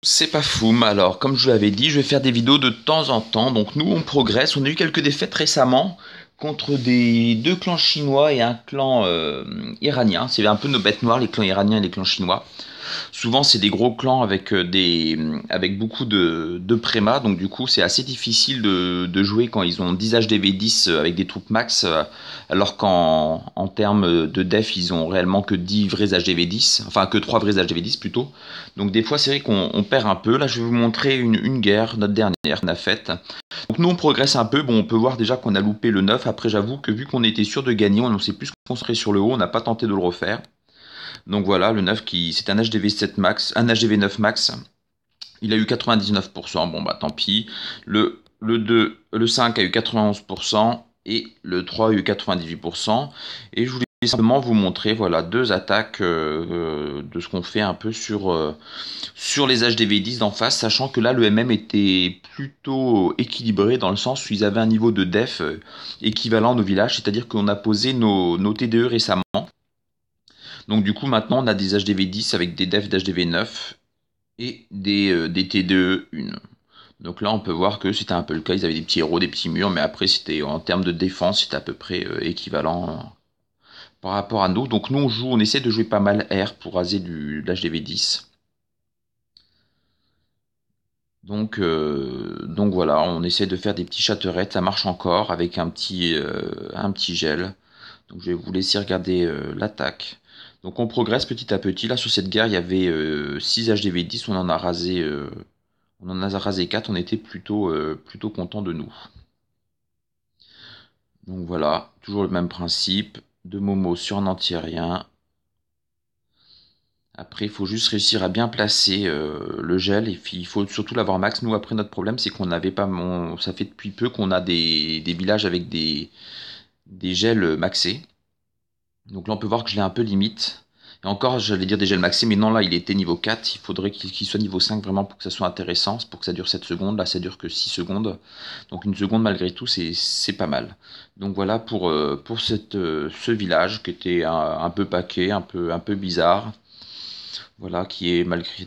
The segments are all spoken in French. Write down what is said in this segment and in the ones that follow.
C'est pas fou, mais alors, comme je vous l'avais dit, je vais faire des vidéos de temps en temps. Donc nous, on progresse. On a eu quelques défaites récemment contre deux clans chinois et un clan iranien. C'est un peu nos bêtes noires, les clans iraniens et les clans chinois. Souvent, c'est des gros clans avec beaucoup de préma, donc du coup, c'est assez difficile de jouer quand ils ont 10 HDV10 avec des troupes max, alors qu'en termes de def, ils ont réellement que 10 vrais HDV10, enfin que 3 vrais HDV10 plutôt. Donc des fois, c'est vrai qu'on perd un peu. Là, je vais vous montrer une guerre, notre dernière qu'on a faite. Donc nous, on progresse un peu. Bon, on peut voir déjà qu'on a loupé le 9. Après, j'avoue que vu qu'on était sûr de gagner, on s'est plus concentré sur le haut, on n'a pas tenté de le refaire. Donc voilà, le 9 c'est un HDV7 max, un HDV9 max. Il a eu 99%, bon bah tant pis. Le 5 a eu 91% et le 3 a eu 98%. Et je voulais simplement vous montrer voilà deux attaques de ce qu'on fait un peu sur les HDV10 d'en face, sachant que là le MM était plutôt équilibré dans le sens où ils avaient un niveau de def équivalent à nos villages, c'est-à-dire qu'on a posé nos TDE récemment. Donc du coup maintenant on a des HDV10 avec des defs d'HDV9 et des TDE 1. Donc là on peut voir que c'était un peu le cas, ils avaient des petits héros, des petits murs, mais après c'était en termes de défense c'était à peu près équivalent par rapport à nous. Donc nous on essaie de jouer pas mal R pour raser de l'HDV10. Donc voilà, on essaie de faire des petits châterettes, ça marche encore avec un petit gel. Donc je vais vous laisser regarder l'attaque. Donc on progresse petit à petit. Là sur cette guerre, il y avait 6 HDV10, on en a rasé 4, on était plutôt content de nous. Donc voilà, toujours le même principe, de Momo sur un anti-aérien. Après, il faut juste réussir à bien placer le gel et puis il faut surtout l'avoir max. Nous, après, notre problème, c'est qu'on n'avait pas ça fait depuis peu qu'on a des villages avec des gels maxés. Donc là, on peut voir que je l'ai un peu limite. Et encore, j'allais dire des gels maxés, mais non, là, il était niveau 4. Il faudrait qu'il soit niveau 5 vraiment pour que ça soit intéressant, pour que ça dure 7 secondes. Là, ça dure que 6 secondes. Donc une seconde, malgré tout, c'est pas mal. Donc voilà pour ce village qui était un peu paquet, un peu bizarre. Voilà, qui a malgré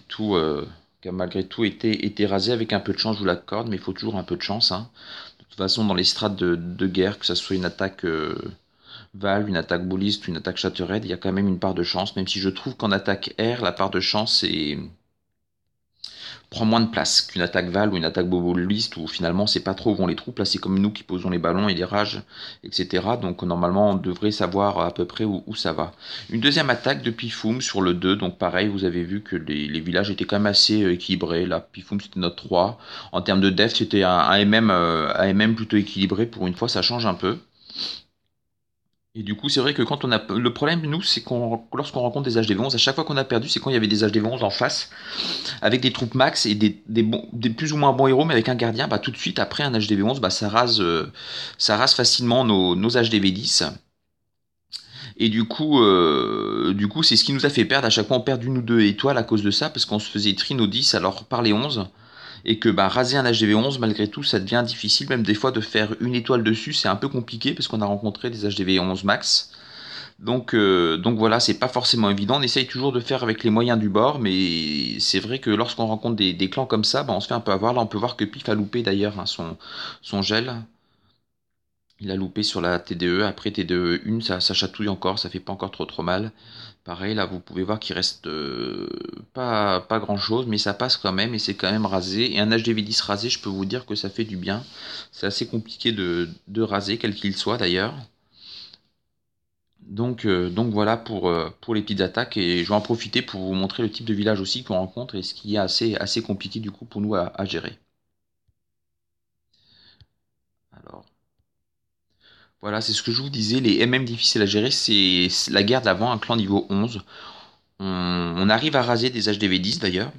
tout été rasé avec un peu de chance, je vous l'accorde, mais il faut toujours un peu de chance, hein. De toute façon, dans les strates de guerre, que ce soit une attaque valve, une attaque bouliste, une attaque chattered, il y a quand même une part de chance, même si je trouve qu'en attaque air, la part de chance prend moins de place qu'une attaque valve ou une attaque boboliste où finalement c'est pas trop où vont les troupes. Là, c'est comme nous qui posons les ballons et les rages, etc. Donc normalement, on devrait savoir à peu près où ça va. Une deuxième attaque de Pifoum sur le 2. Donc pareil, vous avez vu que les villages étaient quand même assez équilibrés. Là, Pifoum c'était notre 3. En termes de def, c'était un MM plutôt équilibré. Pour une fois, ça change un peu. Et du coup, c'est vrai que quand on a. Le problème, nous, c'est lorsqu'on rencontre des HDV11, à chaque fois qu'on a perdu, c'est quand il y avait des HDV11 en face, avec des troupes max et des plus ou moins bons héros, mais avec un gardien, bah, tout de suite, après un HDV11, bah, ça rase facilement nos HDV10. Et du coup, c'est ce qui nous a fait perdre. À chaque fois, on perd une ou deux étoiles à cause de ça, parce qu'on se faisait trino 10 alors par les 11. Et que bah, raser un HDV11, malgré tout, ça devient difficile. Même des fois, de faire une étoile dessus, c'est un peu compliqué, parce qu'on a rencontré des HDV11 max. Donc voilà, c'est pas forcément évident. On essaye toujours de faire avec les moyens du bord, mais c'est vrai que lorsqu'on rencontre des clans comme ça, bah, on se fait un peu avoir. Là, on peut voir que Pif a loupé d'ailleurs hein, son gel. Il a loupé sur la TDE. Après TDE 1, ça chatouille encore, ça fait pas encore trop mal. Pareil, là, vous pouvez voir qu'il reste pas grand chose, mais ça passe quand même et c'est quand même rasé. Et un HDV10 rasé, je peux vous dire que ça fait du bien. C'est assez compliqué de raser, quel qu'il soit d'ailleurs. Donc voilà pour les petites attaques et je vais en profiter pour vous montrer le type de village aussi qu'on rencontre et ce qui est assez compliqué du coup pour nous à gérer. Alors voilà, c'est ce que je vous disais, les MM difficiles à gérer, c'est la guerre d'avant, un clan niveau 11. On arrive à raser des HDV10 d'ailleurs.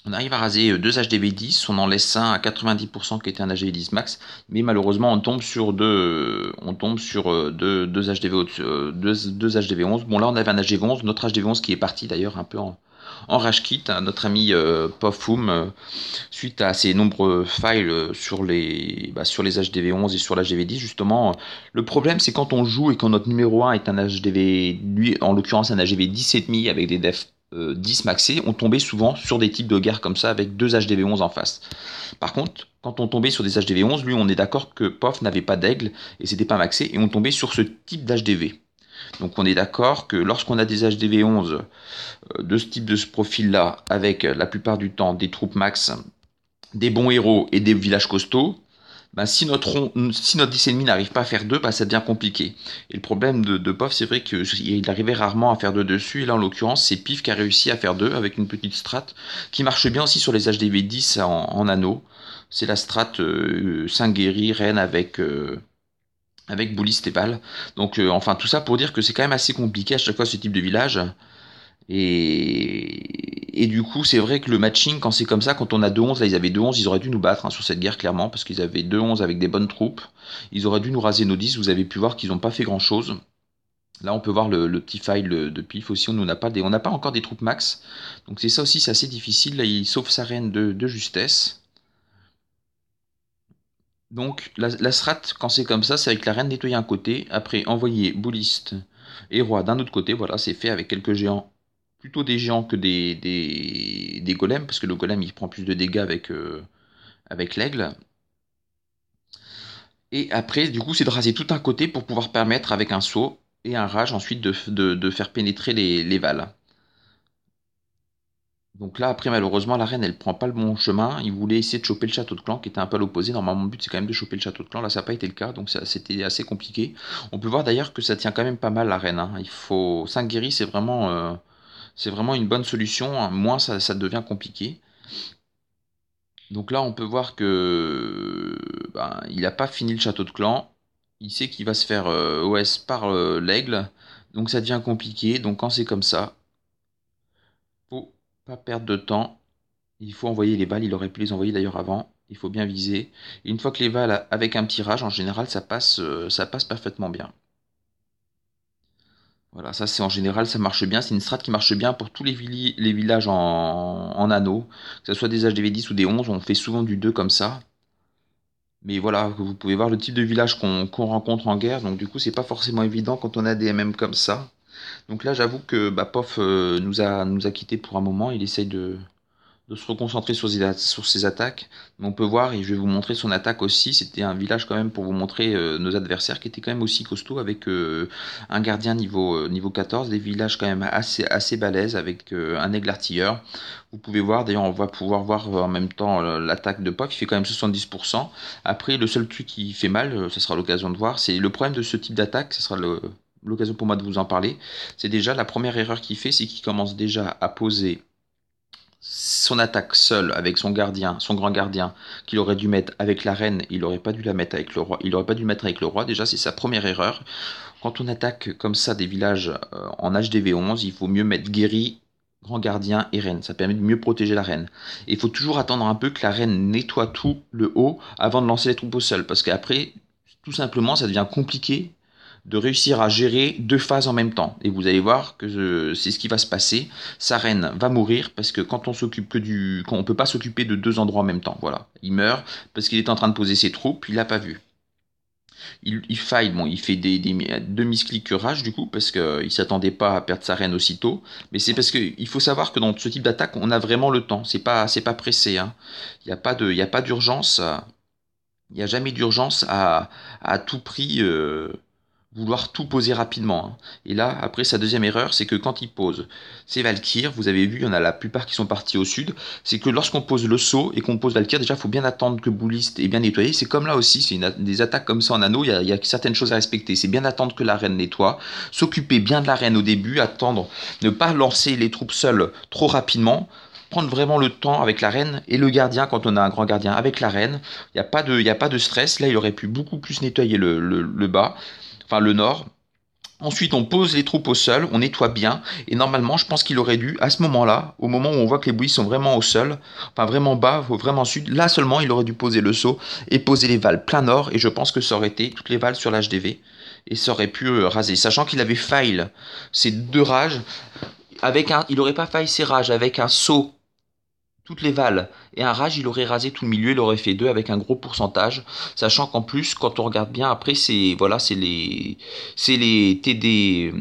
On arrive à raser deux HDV10, on en laisse un à 90% qui était un HDV10 max, mais malheureusement on tombe sur deux HDV11. Bon là on avait un HDV11, notre HDV11 qui est parti d'ailleurs un peu en rage quit, hein, notre ami Pofum, suite à ses nombreux files sur les HDV11 et sur l'HDV10 justement. Le problème c'est quand on joue et quand notre numéro 1 est un HDV, lui en l'occurrence un HDV10,5 avec des defs 10 maxés, on tombait souvent sur des types de guerres comme ça avec 2 HDV11 en face. Par contre, quand on tombait sur des HDV11, lui on est d'accord que POF n'avait pas d'aigle et c'était pas maxé, et on tombait sur ce type d'HDV. Donc on est d'accord que lorsqu'on a des HDV11 de ce type, de ce profil-là, avec la plupart du temps des troupes max, des bons héros et des villages costauds, ben, si notre 10 ennemis n'arrive pas à faire 2, ben, ça devient compliqué. Et le problème de POF, c'est vrai qu'il arrivait rarement à faire 2 dessus, et là en l'occurrence c'est Pif qui a réussi à faire 2 avec une petite strat qui marche bien aussi sur les HDV 10 en anneau. C'est la strat 5 guéris, reine avec bouliste et balle. Donc enfin tout ça pour dire que c'est quand même assez compliqué à chaque fois ce type de village. Et du coup, c'est vrai que le matching, quand c'est comme ça, quand on a 2-11, là ils avaient 2-11, ils auraient dû nous battre sur cette guerre, clairement, parce qu'ils avaient 2-11 avec des bonnes troupes. Ils auraient dû nous raser nos 10, vous avez pu voir qu'ils n'ont pas fait grand chose. Là, on peut voir le petit file de Pif aussi, on n'a pas encore des troupes max. Donc c'est ça aussi, c'est assez difficile. Là, il sauve sa reine de justesse. Donc la strat, quand c'est comme ça, c'est avec la reine nettoyer un côté, après envoyer bouliste et roi d'un autre côté. Voilà, c'est fait avec quelques géants, plutôt des géants que des golems, parce que le golem il prend plus de dégâts avec l'aigle. Et après, du coup, c'est de raser tout un côté pour pouvoir permettre, avec un saut et un rage, ensuite de faire pénétrer les vals. Donc là, après, malheureusement, la reine, elle prend pas le bon chemin. Il voulait essayer de choper le château de clan, qui était un peu à l'opposé. Normalement, mon but, c'est quand même de choper le château de clan. Là, ça n'a pas été le cas, donc c'était assez compliqué. On peut voir d'ailleurs que ça tient quand même pas mal, la reine, hein. Il faut 5 guéris, c'est vraiment une bonne solution, hein. Moins, ça devient compliqué. Donc là, on peut voir que ben, il n'a pas fini le château de clan. Il sait qu'il va se faire OS par l'aigle. Donc ça devient compliqué. Donc quand c'est comme ça, faut pas perdre de temps. Il faut envoyer les balles, il aurait pu les envoyer d'ailleurs avant. Il faut bien viser. Et une fois que les balles avec un petit rage, en général, ça passe parfaitement bien. Voilà, ça c'est en général, ça marche bien. C'est une strat qui marche bien pour tous les villages en anneau. Que ce soit des HDV 10 ou des 11, on fait souvent du 2 comme ça. Mais voilà, vous pouvez voir le type de village qu'on rencontre en guerre. Donc du coup, c'est pas forcément évident quand on a des MM comme ça. Donc là, j'avoue que bah, POF nous a quittés pour un moment. Il essaye de se reconcentrer sur ses attaques. Mais on peut voir, et je vais vous montrer son attaque aussi, c'était un village quand même pour vous montrer nos adversaires qui étaient quand même aussi costauds, avec un gardien niveau 14, des villages quand même assez balèzes, avec un aigle artilleur. Vous pouvez voir, d'ailleurs on va pouvoir voir en même temps l'attaque de POF, il fait quand même 70%. Après, le seul truc qui fait mal, ce sera l'occasion de voir, c'est le problème de ce type d'attaque, ce sera l'occasion pour moi de vous en parler. C'est déjà la première erreur qu'il fait, c'est qu'il commence déjà à poser son attaque seul avec son gardien, son grand gardien, qu'il aurait dû mettre avec la reine, il aurait pas dû la mettre avec le roi, il aurait pas dû le mettre avec le roi, déjà c'est sa première erreur. Quand on attaque comme ça des villages en HDV 11, il faut mieux mettre guéri, grand gardien et reine, ça permet de mieux protéger la reine. Et il faut toujours attendre un peu que la reine nettoie tout le haut avant de lancer les troupes au sol, parce qu'après, tout simplement, ça devient compliqué de réussir à gérer 2 phases en même temps. Et vous allez voir que c'est ce qui va se passer. Sa reine va mourir parce que quand on peut pas s'occuper de 2 endroits en même temps. Voilà, il meurt parce qu'il est en train de poser ses troupes, il l'a pas vu. Il faille, bon, il fait des demi-clics rage du coup parce qu'il s'attendait pas à perdre sa reine aussitôt. Mais c'est parce que il faut savoir que dans ce type d'attaque, on a vraiment le temps. C'est pas pressé, hein. Il y a pas d'urgence. Il n'y a jamais d'urgence à tout prix vouloir tout poser rapidement, hein. Et là, après, sa deuxième erreur, c'est que quand il pose ses Valkyres, vous avez vu, il y en a la plupart qui sont partis au sud, c'est que lorsqu'on pose le saut et qu'on pose Valkyre, déjà, il faut bien attendre que Bouliste est bien nettoyé. C'est comme là aussi, c'est des attaques comme ça en anneau, il y a certaines choses à respecter. C'est bien attendre que la reine nettoie, s'occuper bien de la reine au début, attendre, ne pas lancer les troupes seules trop rapidement, prendre vraiment le temps avec la reine et le gardien quand on a un grand gardien avec la reine. Il y a pas de stress. Là, il aurait pu beaucoup plus nettoyer le bas, enfin le nord. Ensuite, on pose les troupes au sol, on nettoie bien, et normalement, je pense qu'il aurait dû, à ce moment-là, au moment où on voit que les bouillies sont vraiment au sol, enfin vraiment bas, vraiment sud, là seulement, il aurait dû poser le saut et poser les valles plein nord, et je pense que ça aurait été toutes les valles sur l'HDV, et ça aurait pu raser. Sachant qu'il avait fail ces 2 rages, il aurait pas fail ces rages avec un saut toutes les valles et un rage, il aurait rasé tout le milieu, il aurait fait 2 avec un gros pourcentage, sachant qu'en plus, quand on regarde bien, après, c'est les TD,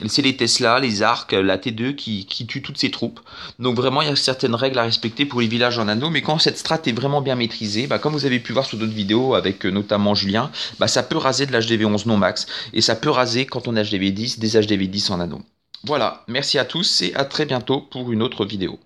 c'est les Tesla, les Arcs, la T2 qui tuent toutes ces troupes. Donc vraiment, il y a certaines règles à respecter pour les villages en anneau, mais quand cette strat est vraiment bien maîtrisée, bah, comme vous avez pu voir sur d'autres vidéos avec notamment Julien, bah, ça peut raser de l'HDV 11 non max, et ça peut raser quand on a HDV 10, des HDV 10 en anneau. Voilà, merci à tous et à très bientôt pour une autre vidéo.